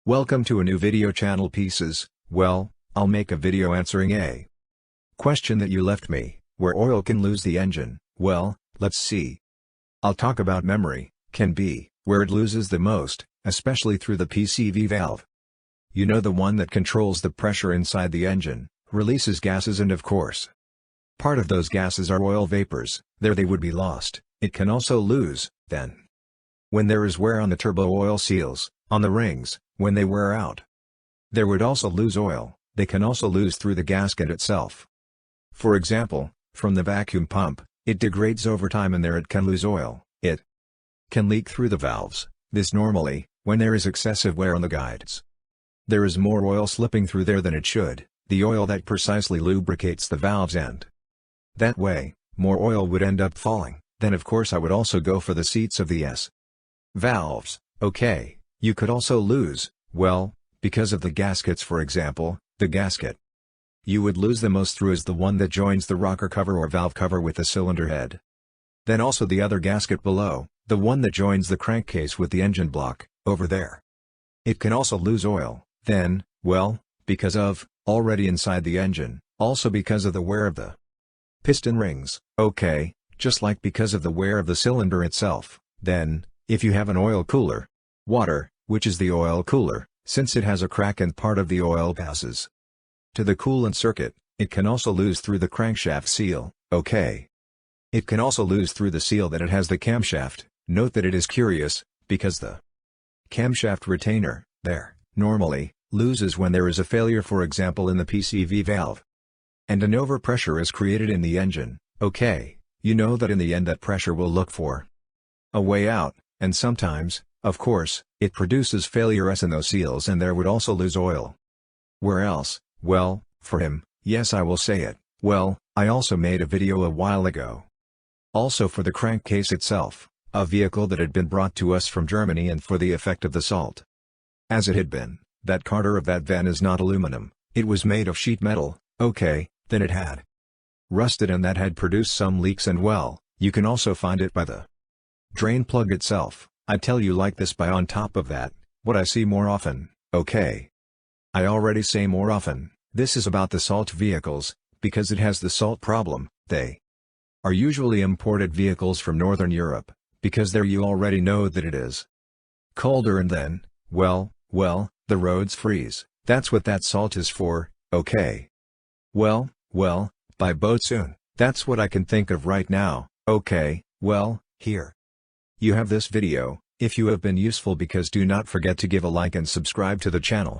Welcome to a new video channel Pieces. Well, I'll make a video answering a question that you left me, where oil can lose the engine. Well, let's see. I'll talk about memory, can be, where it loses the most, especially through the PCV valve. You know, the one that controls the pressure inside the engine, releases gases, and of course, part of those gases are oil vapors. There they would be lost. It can also lose, then, when there is wear on the turbo oil seals, on the rings, when they wear out. There would also lose oil. They can also lose through the gasket itself. For example, from the vacuum pump, it degrades over time and there it can lose oil. It can leak through the valves. This normally, when there is excessive wear on the guides. There is more oil slipping through there than it should, the oil that precisely lubricates the valves, and that way, more oil would end up falling. Then of course I would also go for the seats of the S valves. Okay. You could also lose, well, because of the gaskets. For example, the gasket you would lose the most through is the one that joins the rocker cover or valve cover with the cylinder head. Then also the other gasket below, the one that joins the crankcase with the engine block, over there. It can also lose oil, then, well, because of, already inside the engine, also because of the wear of the piston rings, okay, just like because of the wear of the cylinder itself. Then, if you have an oil cooler, water, which is the oil cooler, since it has a crack and part of the oil passes to the coolant circuit, it can also lose through the crankshaft seal, okay. It can also lose through the seal that it has the camshaft. Note that it is curious, because the camshaft retainer, there, normally, loses when there is a failure, for example in the PCV valve. And an overpressure is created in the engine, okay. You know that in the end that pressure will look for a way out, and sometimes, of course, it produces failures in those seals and there would also lose oil. Where else? Well, for him, yes, I will say it. Well, I also made a video a while ago. Also for the crankcase itself, a vehicle that had been brought to us from Germany, and for the effect of the salt. As it had been, that carter of that van is not aluminum, it was made of sheet metal, okay, then it had rusted and that had produced some leaks, and well, you can also find it by the drain plug itself. I tell you like this, by on top of that, what I see more often, okay. I already say more often, this is about the salt vehicles, because it has the salt problem. They are usually imported vehicles from Northern Europe, because there you already know that it is colder, and then, well, the roads freeze. That's what that salt is for, okay. Well, by boat soon. That's what I can think of right now, okay. Well, here you have this video. If you have been useful, because do not forget to give a like and subscribe to the channel.